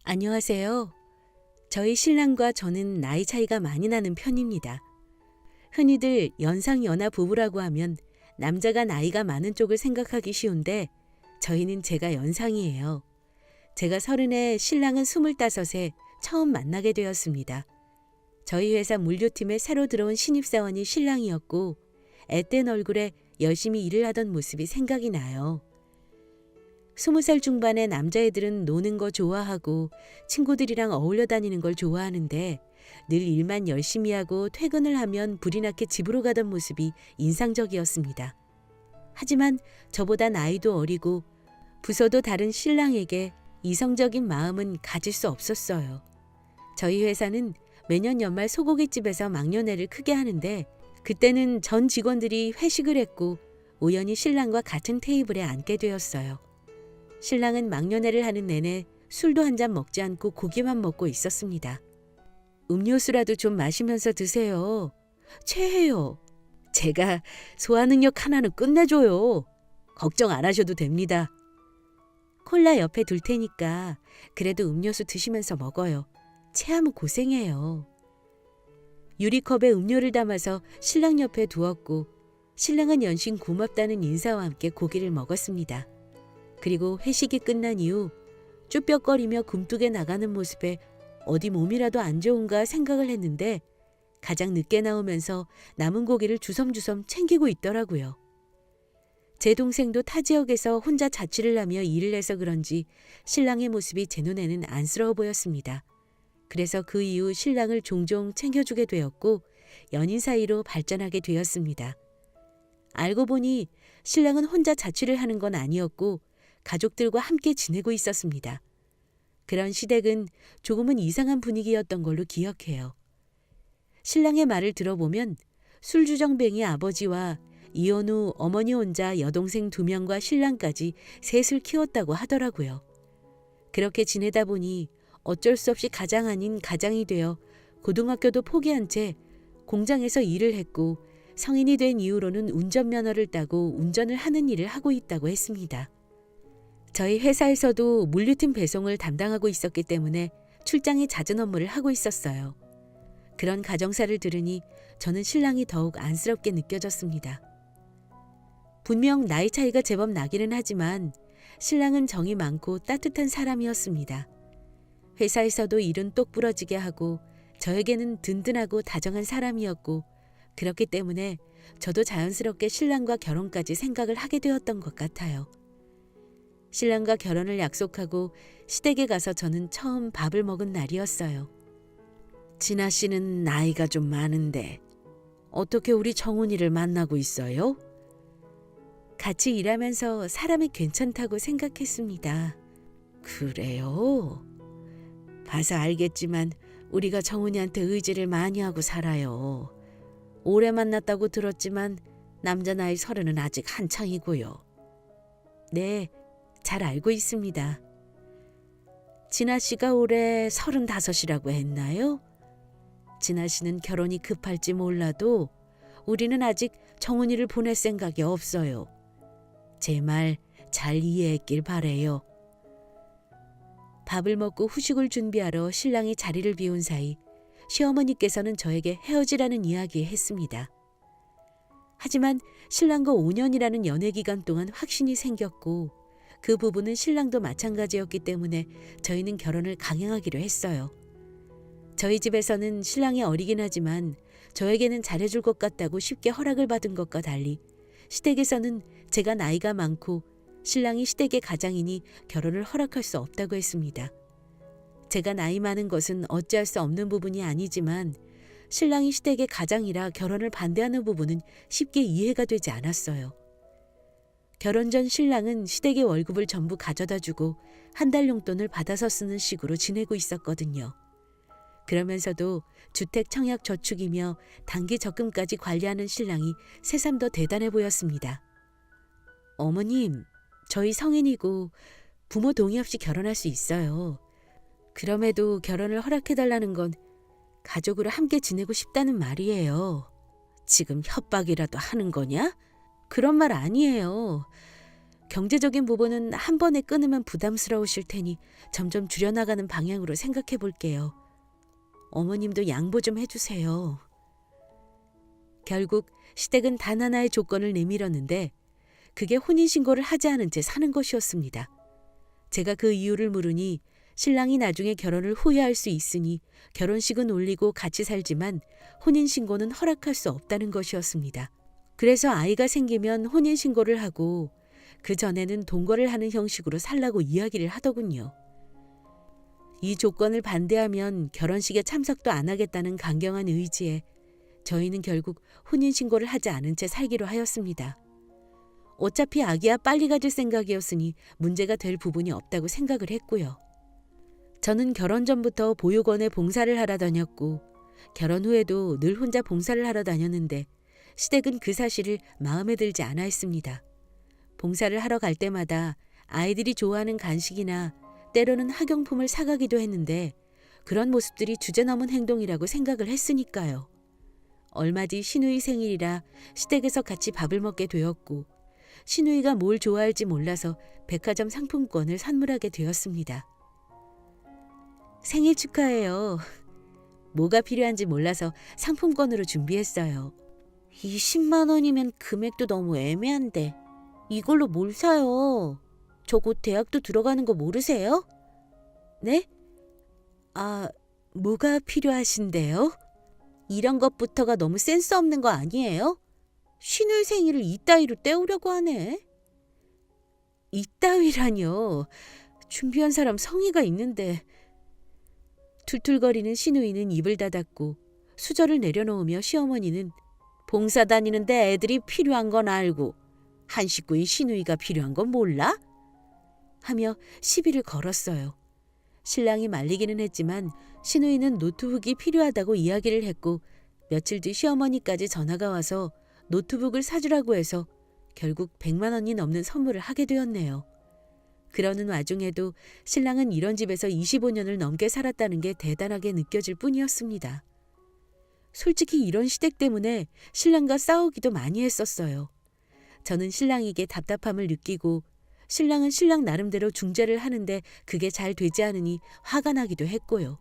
안녕하세요. 저희 신랑과 저는 나이 차이가 많이 나는 편입니다. 흔히들 연상연하 부부라고 하면 남자가 나이가 많은 쪽을 생각하기 쉬운데 저희는 제가 연상이에요. 제가 30에 신랑은 25에 처음 만나게 되었습니다. 저희 회사 물류팀에 새로 들어온 신입사원이 신랑이었고 앳된 얼굴에 열심히 일을 하던 모습이 생각이 나요. 20살 중반의 남자애들은 노는 거 좋아하고 친구들이랑 어울려 다니는 걸 좋아하는데 늘 일만 열심히 하고 퇴근을 하면 불이 나게 집으로 가던 모습이 인상적이었습니다. 하지만 저보다 나이도 어리고 부서도 다른 신랑에게 이성적인 마음은 가질 수 없었어요. 저희 회사는 매년 연말 소고기집에서 막년회를 크게 하는데 그때는 전 직원들이 회식을 했고 우연히 신랑과 같은 테이블에 앉게 되었어요. 신랑은 막년회를 하는 내내 술도 한 잔 먹지 않고 고기만 먹고 있었습니다. 음료수라도 좀 마시면서 드세요. 체해요. 제가 소화능력 하나는 끝내줘요. 걱정 안 하셔도 됩니다. 콜라 옆에 둘 테니까 그래도 음료수 드시면서 먹어요. 체하면 고생해요. 유리컵에 음료를 담아서 신랑 옆에 두었고 신랑은 연신 고맙다는 인사와 함께 고기를 먹었습니다. 그리고 회식이 끝난 이후 쭈뼛거리며 굼뜨게 나가는 모습에 어디 몸이라도 안 좋은가 생각을 했는데 가장 늦게 나오면서 남은 고기를 주섬주섬 챙기고 있더라고요. 제 동생도 타 지역에서 혼자 자취를 하며 일을 해서 그런지 신랑의 모습이 제 눈에는 안쓰러워 보였습니다. 그래서 그 이후 신랑을 종종 챙겨주게 되었고 연인 사이로 발전하게 되었습니다. 알고 보니 신랑은 혼자 자취를 하는 건 아니었고 가족들과 함께 지내고 있었습니다. 그런 시댁은 조금은 이상한 분위기였던 걸로 기억해요. 신랑의 말을 들어보면 술주정뱅이 아버지와 이혼 후 어머니 혼자 여동생 2명과 신랑까지 셋을 키웠다고 하더라고요. 그렇게 지내다 보니 어쩔 수 없이 가장 아닌 가장이 되어 고등학교도 포기한 채 공장에서 일을 했고 성인이 된 이후로는 운전면허를 따고 운전을 하는 일을 하고 있다고 했습니다. 저희 회사에서도 물류팀 배송을 담당하고 있었기 때문에 출장에 잦은 업무를 하고 있었어요. 그런 가정사를 들으니 저는 신랑이 더욱 안쓰럽게 느껴졌습니다. 분명 나이 차이가 제법 나기는 하지만 신랑은 정이 많고 따뜻한 사람이었습니다. 회사에서도 일은 똑부러지게 하고 저에게는 든든하고 다정한 사람이었고 그렇기 때문에 저도 자연스럽게 신랑과 결혼까지 생각을 하게 되었던 것 같아요. 신랑과 결혼을 약속하고 시댁에 가서 저는 처음 밥을 먹은 날이었어요. 진아 씨는 나이가 좀 많은데 어떻게 우리 정훈이를 만나고 있어요? 같이 일하면서 사람이 괜찮다고 생각했습니다. 그래요? 봐서 알겠지만 우리가 정훈이한테 의지를 많이 하고 살아요. 오래 만났다고 들었지만 남자 나이 30은 아직 한창이고요. 네, 잘 알고 있습니다. 진아 씨가 올해 35이라고 했나요? 진아 씨는 결혼이 급할지 몰라도 우리는 아직 정훈이를 보낼 생각이 없어요. 제 말 잘 이해했길 바래요. 밥을 먹고 후식을 준비하러 신랑이 자리를 비운 사이 시어머니께서는 저에게 헤어지라는 이야기 했습니다. 하지만 신랑과 5년이라는 연애 기간 동안 확신이 생겼고 그 부분은 신랑도 마찬가지였기 때문에 저희는 결혼을 강행하기로 했어요. 저희 집에서는 신랑이 어리긴 하지만 저에게는 잘해줄 것 같다고 쉽게 허락을 받은 것과 달리 시댁에서는 제가 나이가 많고 신랑이 시댁의 가장이니 결혼을 허락할 수 없다고 했습니다. 제가 나이 많은 것은 어찌할 수 없는 부분이 아니지만 신랑이 시댁의 가장이라 결혼을 반대하는 부분은 쉽게 이해가 되지 않았어요. 결혼 전 신랑은 시댁의 월급을 전부 가져다 주고 한 달 용돈을 받아서 쓰는 식으로 지내고 있었거든요. 그러면서도 주택 청약 저축이며 단기 적금까지 관리하는 신랑이 새삼 더 대단해 보였습니다. 어머님, 저희 성인이고 부모 동의 없이 결혼할 수 있어요. 그럼에도 결혼을 허락해달라는 건 가족으로 함께 지내고 싶다는 말이에요. 지금 협박이라도 하는 거냐? 그런 말 아니에요. 경제적인 부분은 한 번에 끊으면 부담스러우실 테니 점점 줄여나가는 방향으로 생각해 볼게요. 어머님도 양보 좀 해주세요. 결국 시댁은 단 하나의 조건을 내밀었는데 그게 혼인신고를 하지 않은 채 사는 것이었습니다. 제가 그 이유를 물으니 신랑이 나중에 결혼을 후회할 수 있으니 결혼식은 올리고 같이 살지만 혼인신고는 허락할 수 없다는 것이었습니다. 그래서 아이가 생기면 혼인신고를 하고 그 전에는 동거를 하는 형식으로 살라고 이야기를 하더군요. 이 조건을 반대하면 결혼식에 참석도 안 하겠다는 강경한 의지에 저희는 결국 혼인신고를 하지 않은 채 살기로 하였습니다. 어차피 아기야 빨리 가질 생각이었으니 문제가 될 부분이 없다고 생각을 했고요. 저는 결혼 전부터 보육원에 봉사를 하러 다녔고 결혼 후에도 늘 혼자 봉사를 하러 다녔는데 시댁은 그 사실을 마음에 들지 않아 했습니다. 봉사를 하러 갈 때마다 아이들이 좋아하는 간식이나 때로는 학용품을 사가기도 했는데 그런 모습들이 주제넘은 행동이라고 생각을 했으니까요. 얼마 뒤 시누이 생일이라 시댁에서 같이 밥을 먹게 되었고 시누이가 뭘 좋아할지 몰라서 백화점 상품권을 선물하게 되었습니다. 생일 축하해요. 뭐가 필요한지 몰라서 상품권으로 준비했어요. 20만 원이면 금액도 너무 애매한데 이걸로 뭘 사요? 저 곧 대학도 들어가는 거 모르세요? 네? 뭐가 필요하신데요? 이런 것부터가 너무 센스 없는 거 아니에요? 시누이 생일을 이따위로 때우려고 하네. 이따위라뇨. 준비한 사람 성의가 있는데. 툴툴거리는 시누이는 입을 닫았고 수저를 내려놓으며 시어머니는 봉사 다니는데 애들이 필요한 건 알고 한 식구인 시누이가 필요한 건 몰라? 하며 시비를 걸었어요. 신랑이 말리기는 했지만 시누이는 노트북이 필요하다고 이야기를 했고 며칠 뒤 시어머니까지 전화가 와서 노트북을 사주라고 해서 결국 100만 원이 넘는 선물을 하게 되었네요. 그러는 와중에도 신랑은 이런 집에서 25년을 넘게 살았다는 게 대단하게 느껴질 뿐이었습니다. 솔직히 이런 시댁 때문에 신랑과 싸우기도 많이 했었어요. 저는 신랑에게 답답함을 느끼고 신랑은 신랑 나름대로 중재를 하는데 그게 잘 되지 않으니 화가 나기도 했고요.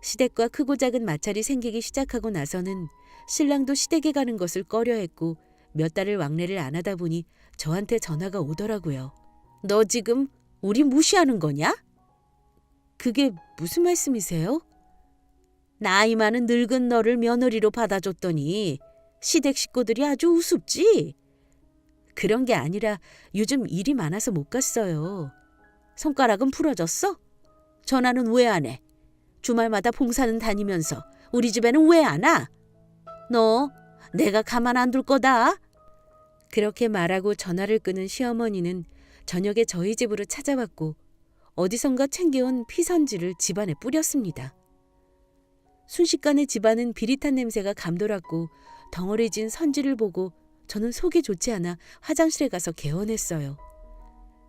시댁과 크고 작은 마찰이 생기기 시작하고 나서는 신랑도 시댁에 가는 것을 꺼려했고 몇 달을 왕래를 안 하다 보니 저한테 전화가 오더라고요. 너 지금 우리 무시하는 거냐? 그게 무슨 말씀이세요? 나이 많은 늙은 너를 며느리로 받아줬더니 시댁 식구들이 아주 우습지? 그런 게 아니라 요즘 일이 많아서 못 갔어요. 손가락은 부러졌어? 전화는 왜 안 해? 주말마다 봉사는 다니면서 우리 집에는 왜 안 와? 너 내가 가만 안 둘 거다. 그렇게 말하고 전화를 끊은 시어머니는 저녁에 저희 집으로 찾아왔고 어디선가 챙겨온 피선지를 집안에 뿌렸습니다. 순식간에 집안은 비릿한 냄새가 감돌았고 덩어리진 선지를 보고 저는 속이 좋지 않아 화장실에 가서 개원했어요.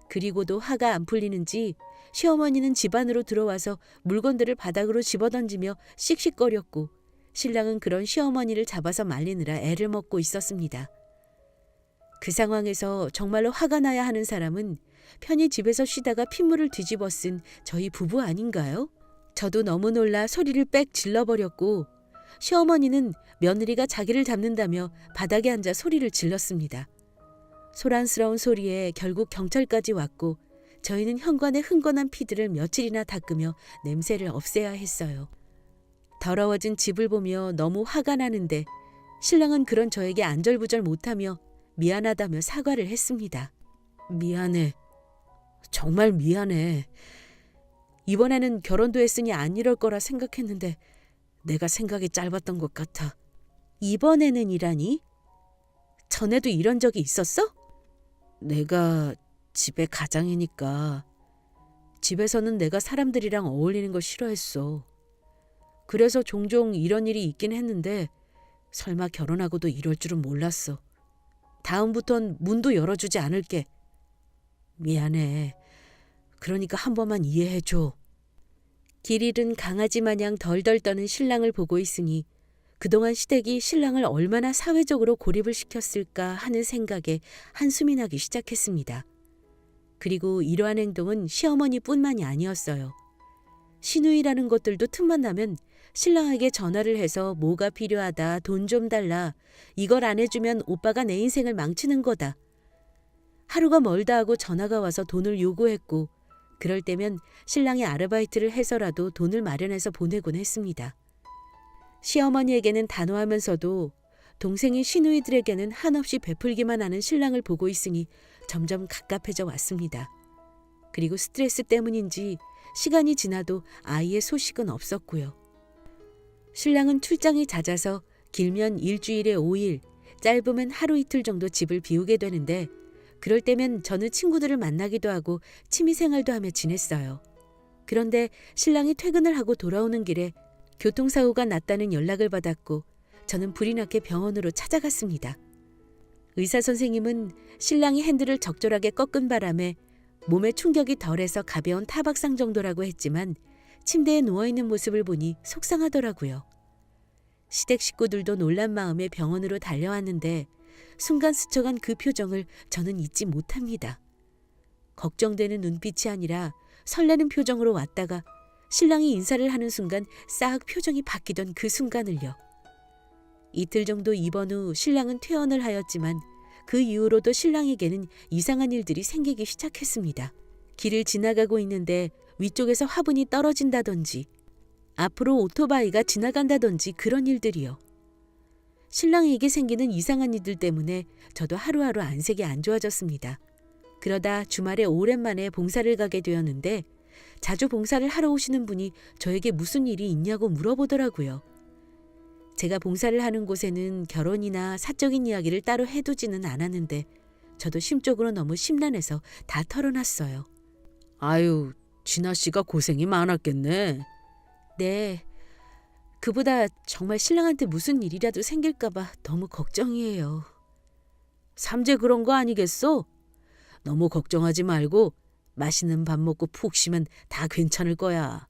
그리고도 화가 안 풀리는지 시어머니는 집 안으로 들어와서 물건들을 바닥으로 집어던지며 씩씩거렸고 신랑은 그런 시어머니를 잡아서 말리느라 애를 먹고 있었습니다. 그 상황에서 정말로 화가 나야 하는 사람은 편히 집에서 쉬다가 핏물을 뒤집어 쓴 저희 부부 아닌가요? 저도 너무 놀라 소리를 빽 질러버렸고 시어머니는 며느리가 자기를 잡는다며 바닥에 앉아 소리를 질렀습니다. 소란스러운 소리에 결국 경찰까지 왔고 저희는 현관의 흥건한 피들을 며칠이나 닦으며 냄새를 없애야 했어요. 더러워진 집을 보며 너무 화가 나는데 신랑은 그런 저에게 안절부절 못하며 미안하다며 사과를 했습니다. 미안해. 정말 미안해. 이번에는 결혼도 했으니 안 이럴 거라 생각했는데 내가 생각이 짧았던 것 같아. 이번에는 이라니? 전에도 이런 적이 있었어? 내가 집의 가장이니까 집에서는 내가 사람들이랑 어울리는 거 싫어했어. 그래서 종종 이런 일이 있긴 했는데 설마 결혼하고도 이럴 줄은 몰랐어. 다음부턴 문도 열어주지 않을게. 미안해. 그러니까 한 번만 이해해줘. 길 잃은 강아지 마냥 덜덜 떠는 신랑을 보고 있으니 그동안 시댁이 신랑을 얼마나 사회적으로 고립을 시켰을까 하는 생각에 한숨이 나기 시작했습니다. 그리고 이러한 행동은 시어머니뿐만이 아니었어요. 시누이라는 것들도 틈만 나면 신랑에게 전화를 해서 뭐가 필요하다, 돈 좀 달라, 이걸 안 해주면 오빠가 내 인생을 망치는 거다. 하루가 멀다 하고 전화가 와서 돈을 요구했고 그럴 때면 신랑이 아르바이트를 해서라도 돈을 마련해서 보내곤 했습니다. 시어머니에게는 단호하면서도 동생인 시누이들에게는 한없이 베풀기만 하는 신랑을 보고 있으니 점점 갑갑해져 왔습니다. 그리고 스트레스 때문인지 시간이 지나도 아이의 소식은 없었고요. 신랑은 출장이 잦아서 길면 일주일에 5일, 짧으면 하루 이틀 정도 집을 비우게 되는데 그럴 때면 저는 친구들을 만나기도 하고 취미생활도 하며 지냈어요. 그런데 신랑이 퇴근을 하고 돌아오는 길에 교통사고가 났다는 연락을 받았고 저는 불이 나게 병원으로 찾아갔습니다. 의사 선생님은 신랑이 핸들을 적절하게 꺾은 바람에 몸에 충격이 덜해서 가벼운 타박상 정도라고 했지만 침대에 누워있는 모습을 보니 속상하더라고요. 시댁 식구들도 놀란 마음에 병원으로 달려왔는데 순간 스쳐간 그 표정을 저는 잊지 못합니다. 걱정되는 눈빛이 아니라 설레는 표정으로 왔다가 신랑이 인사를 하는 순간 싹 표정이 바뀌던 그 순간을요. 이틀 정도 입원 후 신랑은 퇴원을 하였지만 그 이후로도 신랑에게는 이상한 일들이 생기기 시작했습니다. 길을 지나가고 있는데 위쪽에서 화분이 떨어진다든지 앞으로 오토바이가 지나간다든지 그런 일들이요. 신랑에게 생기는 이상한 일들 때문에 저도 하루하루 안색이 안 좋아졌습니다. 그러다 주말에 오랜만에 봉사를 가게 되었는데 자주 봉사를 하러 오시는 분이 저에게 무슨 일이 있냐고 물어보더라고요. 제가 봉사를 하는 곳에는 결혼이나 사적인 이야기를 따로 해두지는 않았는데 저도 심적으로 너무 심란해서 다 털어놨어요. 아유, 진아 씨가 고생이 많았겠네. 네, 그보다 정말 신랑한테 무슨 일이라도 생길까봐 너무 걱정이에요. 삼재 그런 거 아니겠어? 너무 걱정하지 말고 맛있는 밥 먹고 푹 쉬면 다 괜찮을 거야.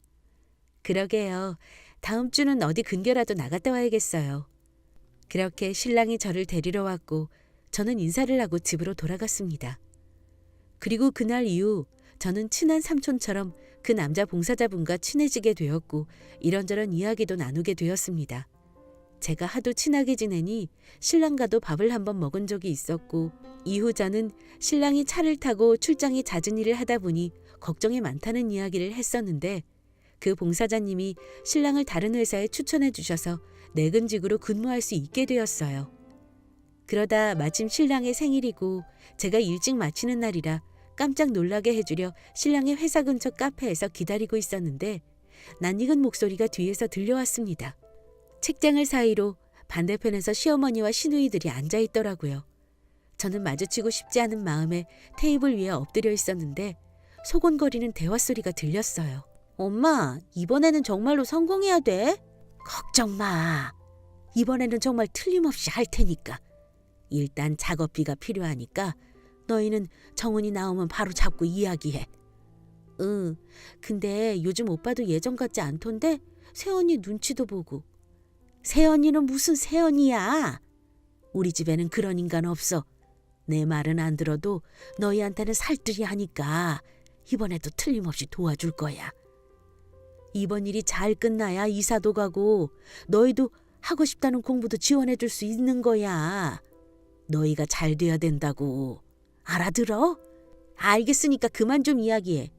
그러게요. 다음 주는 어디 근교라도 나갔다 와야겠어요. 그렇게 신랑이 저를 데리러 왔고 저는 인사를 하고 집으로 돌아갔습니다. 그리고 그날 이후 저는 친한 삼촌처럼 그 남자 봉사자분과 친해지게 되었고 이런저런 이야기도 나누게 되었습니다. 제가 하도 친하게 지내니 신랑과도 밥을 한번 먹은 적이 있었고 이후 저는 신랑이 차를 타고 출장이 잦은 일을 하다 보니 걱정이 많다는 이야기를 했었는데 그 봉사자님이 신랑을 다른 회사에 추천해 주셔서 내근직으로 근무할 수 있게 되었어요. 그러다 마침 신랑의 생일이고 제가 일찍 마치는 날이라 깜짝 놀라게 해주려 신랑의 회사 근처 카페에서 기다리고 있었는데 낯익은 목소리가 뒤에서 들려왔습니다. 책장을 사이로 반대편에서 시어머니와 시누이들이 앉아있더라고요. 저는 마주치고 싶지 않은 마음에 테이블 위에 엎드려 있었는데 소곤거리는 대화 소리가 들렸어요. 엄마, 이번에는 정말로 성공해야 돼? 걱정 마. 이번에는 정말 틀림없이 할 테니까. 일단 작업비가 필요하니까 너희는 정훈이 나오면 바로 잡고 이야기해. 응, 근데 요즘 오빠도 예전 같지 않던데 새언니 눈치도 보고. 새언니는 무슨 새언니야? 우리 집에는 그런 인간 없어. 내 말은 안 들어도 너희한테는 살뜰히 하니까 이번에도 틀림없이 도와줄 거야. 이번 일이 잘 끝나야 이사도 가고 너희도 하고 싶다는 공부도 지원해 줄 수 있는 거야. 너희가 잘 돼야 된다고. 알아들어? 알겠으니까 그만 좀 이야기해.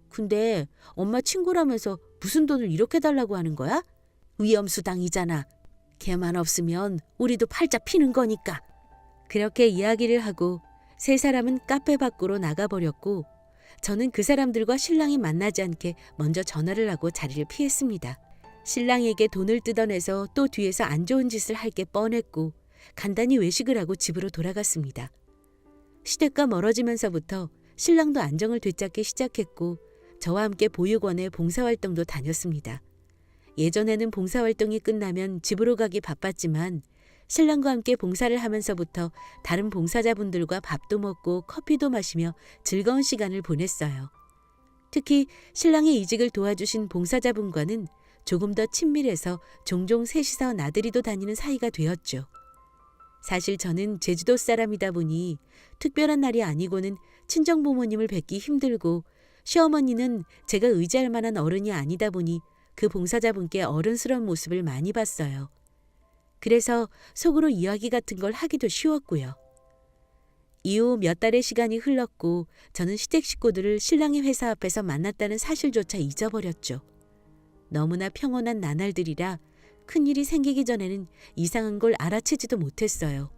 근데 엄마 친구라면서 무슨 돈을 이렇게 달라고 하는 거야? 위험수당이잖아. 걔만 없으면 우리도 팔자 피는 거니까. 그렇게 이야기를 하고 세 사람은 카페 밖으로 나가버렸고 저는 그 사람들과 신랑이 만나지 않게 먼저 전화를 하고 자리를 피했습니다. 신랑에게 돈을 뜯어내서 또 뒤에서 안 좋은 짓을 할 게 뻔했고 간단히 외식을 하고 집으로 돌아갔습니다. 시댁과 멀어지면서부터 신랑도 안정을 되찾기 시작했고 저와 함께 보육원에 봉사활동도 다녔습니다. 예전에는 봉사활동이 끝나면 집으로 가기 바빴지만 신랑과 함께 봉사를 하면서부터 다른 봉사자분들과 밥도 먹고 커피도 마시며 즐거운 시간을 보냈어요. 특히 신랑의 이직을 도와주신 봉사자분과는 조금 더 친밀해서 종종 셋이서 나들이도 다니는 사이가 되었죠. 사실 저는 제주도 사람이다 보니 특별한 날이 아니고는 친정 부모님을 뵙기 힘들고 시어머니는 제가 의지할 만한 어른이 아니다 보니 그 봉사자분께 어른스러운 모습을 많이 봤어요. 그래서 속으로 이야기 같은 걸 하기도 쉬웠고요. 이후 몇 달의 시간이 흘렀고 저는 시댁 식구들을 신랑의 회사 앞에서 만났다는 사실조차 잊어버렸죠. 너무나 평온한 나날들이라 큰일이 생기기 전에는 이상한 걸 알아채지도 못했어요.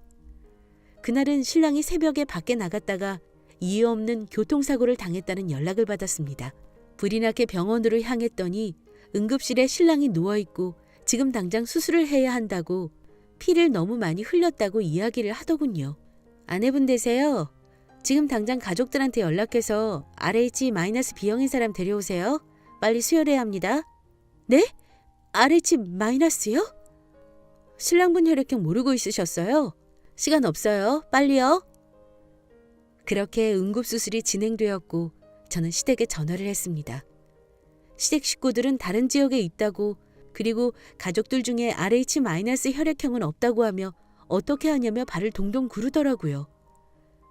그날은 신랑이 새벽에 밖에 나갔다가 이유 없는 교통사고를 당했다는 연락을 받았습니다. 불이 나게 병원으로 향했더니 응급실에 신랑이 누워있고 지금 당장 수술을 해야 한다고 피를 너무 많이 흘렸다고 이야기를 하더군요. 아내분 되세요? 지금 당장 가족들한테 연락해서 RH-B형인 사람 데려오세요. 빨리 수혈해야 합니다. 네? RH-요? 신랑분 혈액형 모르고 있으셨어요? 시간 없어요. 빨리요. 그렇게 응급수술이 진행되었고 저는 시댁에 전화를 했습니다. 시댁 식구들은 다른 지역에 있다고 그리고 가족들 중에 RH- 혈액형은 없다고 하며 어떻게 하냐며 발을 동동 구르더라고요.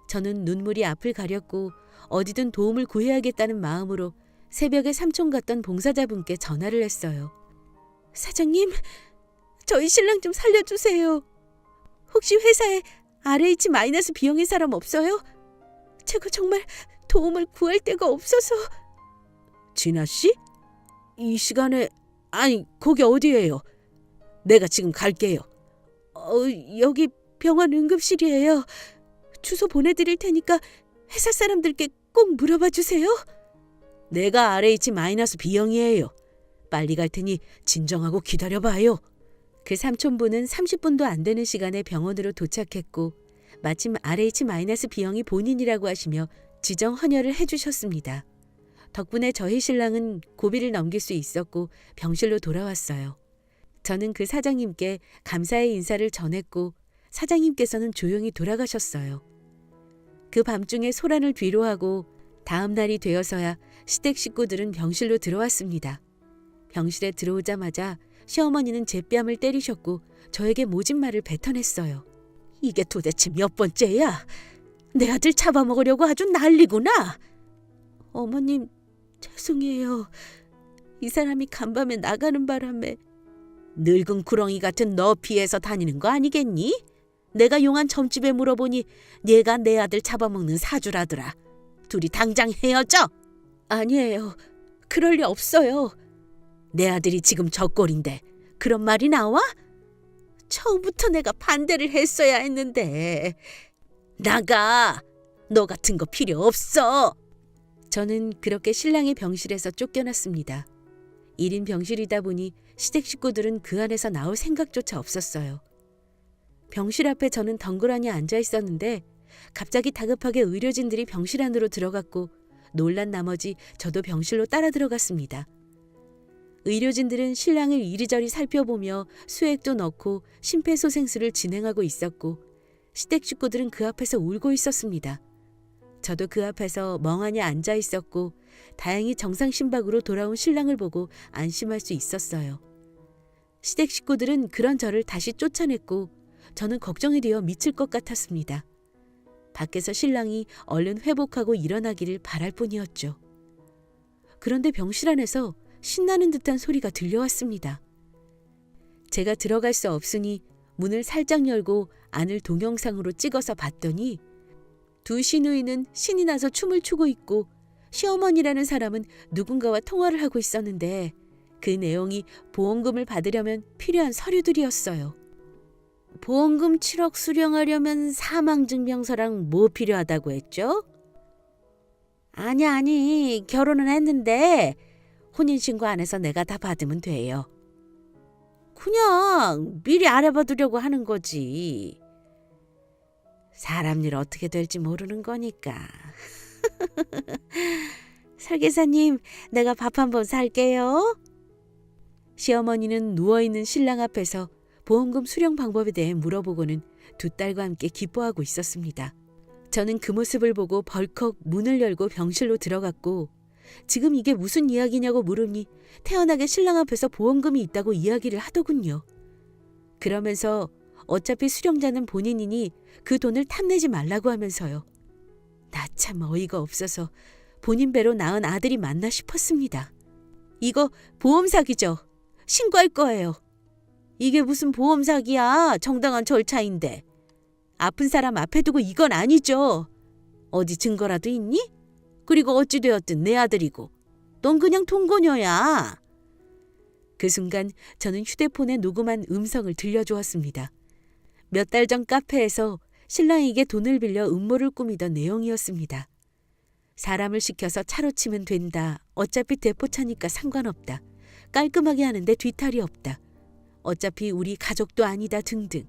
저는 눈물이 앞을 가렸고 어디든 도움을 구해야겠다는 마음으로 새벽에 삼촌 같던 봉사자분께 전화를 했어요. 사장님, 저희 신랑 좀 살려주세요. 혹시 회사에 RH-B형인 사람 없어요? 제가 정말 도움을 구할 데가 없어서. 진아 씨? 이 시간에 아니 거기 어디예요? 내가 지금 갈게요. 여기 병원 응급실이에요. 주소 보내드릴 테니까 회사 사람들께 꼭 물어봐 주세요. 내가 RH-B형이에요. 빨리 갈 테니 진정하고 기다려봐요. 그 삼촌분은 30분도 안 되는 시간에 병원으로 도착했고 마침 RH-B형이 본인이라고 하시며 지정 헌혈을 해주셨습니다. 덕분에 저희 신랑은 고비를 넘길 수 있었고 병실로 돌아왔어요. 저는 그 사장님께 감사의 인사를 전했고 사장님께서는 조용히 돌아가셨어요. 그 밤중에 소란을 뒤로하고 다음 날이 되어서야 시댁 식구들은 병실로 들어왔습니다. 병실에 들어오자마자 시어머니는 제 뺨을 때리셨고 저에게 모진 말을 뱉어냈어요. 이게 도대체 몇 번째야? 내 아들 잡아먹으려고 아주 난리구나. 어머님, 죄송해요. 이 사람이 간밤에 나가는 바람에. 늙은 구렁이 같은 너 피해서 다니는 거 아니겠니? 내가 용한 점집에 물어보니 얘가 내 아들 잡아먹는 사주라더라. 둘이 당장 헤어져. 아니에요. 그럴 리 없어요. 내 아들이 지금 저 꼴인데 그런 말이 나와? 처음부터 내가 반대를 했어야 했는데. 나가. 너 같은 거 필요 없어. 저는 그렇게 신랑의 병실에서 쫓겨났습니다. 1인 병실이다 보니 시댁 식구들은 그 안에서 나올 생각조차 없었어요. 병실 앞에 저는 덩그러니 앉아 있었는데 갑자기 다급하게 의료진들이 병실 안으로 들어갔고 놀란 나머지 저도 병실로 따라 들어갔습니다. 의료진들은 신랑을 이리저리 살펴보며 수액도 넣고 심폐소생술을 진행하고 있었고 시댁 식구들은 그 앞에서 울고 있었습니다. 저도 그 앞에서 멍하니 앉아 있었고 다행히 정상 심박으로 돌아온 신랑을 보고 안심할 수 있었어요. 시댁 식구들은 그런 저를 다시 쫓아냈고 저는 걱정이 되어 미칠 것 같았습니다. 밖에서 신랑이 얼른 회복하고 일어나기를 바랄 뿐이었죠. 그런데 병실 안에서 신나는 듯한 소리가 들려왔습니다. 제가 들어갈 수 없으니 문을 살짝 열고 안을 동영상으로 찍어서 봤더니 두 시누이는 신이 나서 춤을 추고 있고 시어머니라는 사람은 누군가와 통화를 하고 있었는데 그 내용이 보험금을 받으려면 필요한 서류들이었어요. 보험금 7억 수령하려면 사망증명서랑 뭐 필요하다고 했죠? 아니 결혼은 했는데 혼인신고 안 해서 내가 다 받으면 돼요. 그냥 미리 알아봐두려고 하는 거지. 사람 일 어떻게 될지 모르는 거니까. 설계사님, 내가 밥 한번 살게요. 시어머니는 누워있는 신랑 앞에서 보험금 수령 방법에 대해 물어보고는 두 딸과 함께 기뻐하고 있었습니다. 저는 그 모습을 보고 벌컥 문을 열고 병실로 들어갔고 지금 이게 무슨 이야기냐고 물으니 태연하게 신랑 앞에서 보험금이 있다고 이야기를 하더군요. 그러면서 어차피 수령자는 본인이니 그 돈을 탐내지 말라고 하면서요. 나 참 어이가 없어서 본인 배로 낳은 아들이 맞나 싶었습니다. 이거 보험 사기죠. 신고할 거예요. 이게 무슨 보험 사기야. 정당한 절차인데. 아픈 사람 앞에 두고 이건 아니죠. 어디 증거라도 있니? 그리고 어찌되었든 내 아들이고 넌 그냥 동거녀야. 그 순간 저는 휴대폰에 녹음한 음성을 들려주었습니다. 몇 달 전 카페에서 신랑에게 돈을 빌려 음모를 꾸미던 내용이었습니다. 사람을 시켜서 차로 치면 된다. 어차피 대포차니까 상관없다. 깔끔하게 하는데 뒤탈이 없다. 어차피 우리 가족도 아니다 등등.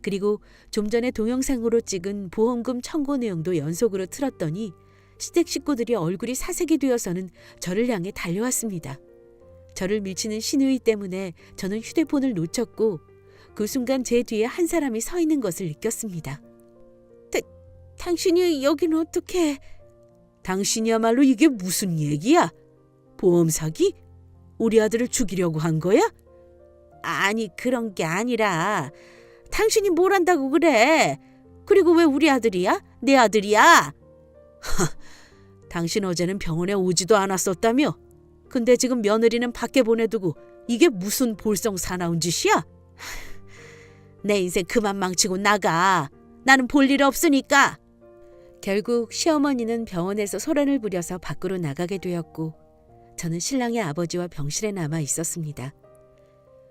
그리고 좀 전에 동영상으로 찍은 보험금 청구 내용도 연속으로 틀었더니 시댁 식구들이 얼굴이 사색이 되어서는 저를 향해 달려왔습니다. 저를 밀치는 신우이 때문에 저는 휴대폰을 놓쳤고 그 순간 제 뒤에 한 사람이 서 있는 것을 느꼈습니다. 당신이 여긴 어떻게... 당신이야말로 이게 무슨 얘기야? 보험 사기? 우리 아들을 죽이려고 한 거야? 아니 그런 게 아니라 당신이 뭘 한다고 그래? 그리고 왜 우리 아들이야? 내 아들이야? 당신 어제는 병원에 오지도 않았었다며? 근데 지금 며느리는 밖에 보내두고 이게 무슨 볼성 사나운 짓이야? 내 인생 그만 망치고 나가. 나는 볼 일 없으니까. 결국 시어머니는 병원에서 소란을 부려서 밖으로 나가게 되었고 저는 신랑의 아버지와 병실에 남아 있었습니다.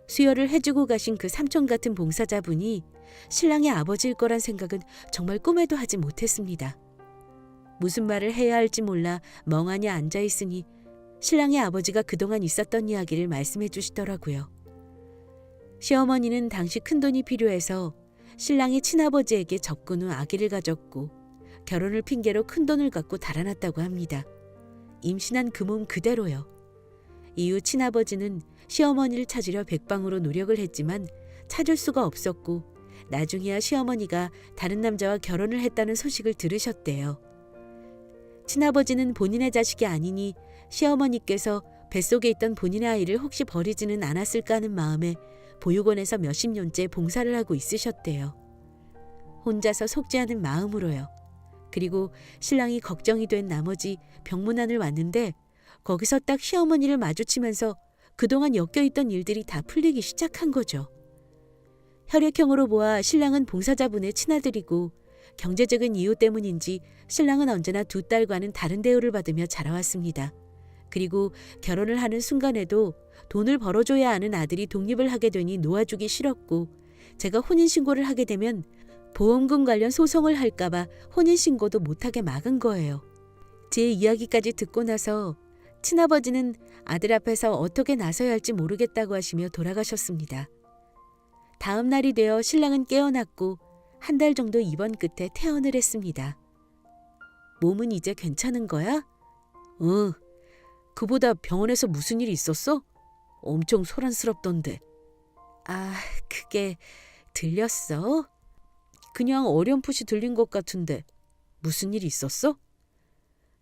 수혈을 해주고 가신 그 삼촌 같은 봉사자분이 신랑의 아버지일 거란 생각은 정말 꿈에도 하지 못했습니다. 무슨 말을 해야 할지 몰라 멍하니 앉아있으니 신랑의 아버지가 그동안 있었던 이야기를 말씀해 주시더라고요. 시어머니는 당시 큰돈이 필요해서 신랑이 친아버지에게 접근 후 아기를 가졌고 결혼을 핑계로 큰돈을 갖고 달아났다고 합니다. 임신한 그 몸 그대로요. 이후 친아버지는 시어머니를 찾으려 백방으로 노력을 했지만 찾을 수가 없었고 나중에야 시어머니가 다른 남자와 결혼을 했다는 소식을 들으셨대요. 친아버지는 본인의 자식이 아니니 시어머니께서 뱃속에 있던 본인의 아이를 혹시 버리지는 않았을까 하는 마음에 보육원에서 몇십 년째 봉사를 하고 있으셨대요. 혼자서 속지 않은 마음으로요. 그리고 신랑이 걱정이 된 나머지 병문안을 왔는데 거기서 딱 시어머니를 마주치면서 그동안 엮여있던 일들이 다 풀리기 시작한 거죠. 혈액형으로 보아 신랑은 봉사자분의 친아들이고 경제적인 이유 때문인지 신랑은 언제나 두 딸과는 다른 대우를 받으며 자라왔습니다. 그리고 결혼을 하는 순간에도 돈을 벌어줘야 하는 아들이 독립을 하게 되니 놓아주기 싫었고 제가 혼인신고를 하게 되면 보험금 관련 소송을 할까봐 혼인신고도 못하게 막은 거예요. 제 이야기까지 듣고 나서 친아버지는 아들 앞에서 어떻게 나서야 할지 모르겠다고 하시며 돌아가셨습니다. 다음 날이 되어 신랑은 깨어났고 한 달 정도 입원 끝에 퇴원을 했습니다. 몸은 이제 괜찮은 거야? 응. 그보다 병원에서 무슨 일이 있었어? 엄청 소란스럽던데. 아, 그게 들렸어? 그냥 어렴풋이 들린 것 같은데 무슨 일이 있었어?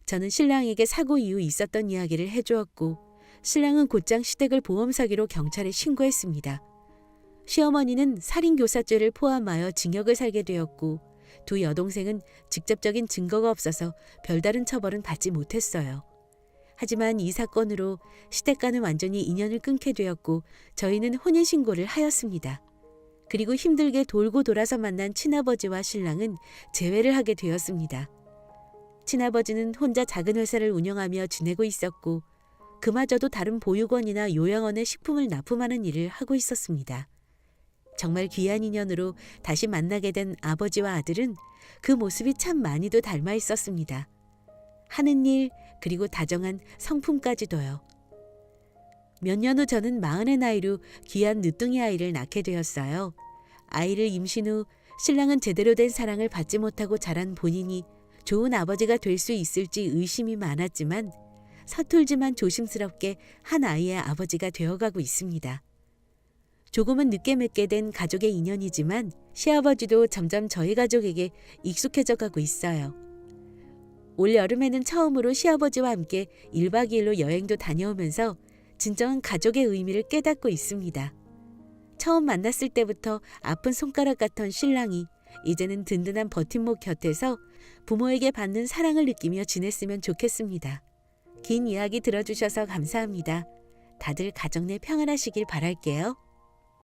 저는 신랑에게 사고 이후 있었던 이야기를 해주었고 신랑은 곧장 시댁을 보험 사기로 경찰에 신고했습니다. 시어머니는 살인교사죄를 포함하여 징역을 살게 되었고 두 여동생은 직접적인 증거가 없어서 별다른 처벌은 받지 못했어요. 하지만 이 사건으로 시댁과는 완전히 인연을 끊게 되었고 저희는 혼인신고를 하였습니다. 그리고 힘들게 돌고 돌아서 만난 친아버지와 신랑은 재회를 하게 되었습니다. 친아버지는 혼자 작은 회사를 운영하며 지내고 있었고 그마저도 다른 보육원이나 요양원에 식품을 납품하는 일을 하고 있었습니다. 정말 귀한 인연으로 다시 만나게 된 아버지와 아들은 그 모습이 참 많이도 닮아 있었습니다. 하는 일 그리고 다정한 성품까지도요. 몇 년 후 저는 40의 나이로 귀한 늦둥이 아이를 낳게 되었어요. 아이를 임신 후 신랑은 제대로 된 사랑을 받지 못하고 자란 본인이 좋은 아버지가 될 수 있을지 의심이 많았지만 서툴지만 조심스럽게 한 아이의 아버지가 되어가고 있습니다. 조금은 늦게 맺게 된 가족의 인연이지만 시아버지도 점점 저희 가족에게 익숙해져 가고 있어요. 올 여름에는 처음으로 시아버지와 함께 1박 2일로 여행도 다녀오면서 진정한 가족의 의미를 깨닫고 있습니다. 처음 만났을 때부터 아픈 손가락 같던 신랑이 이제는 든든한 버팀목 곁에서 부모에게 받는 사랑을 느끼며 지냈으면 좋겠습니다. 긴 이야기 들어주셔서 감사합니다. 다들 가정 내 평안하시길 바랄게요.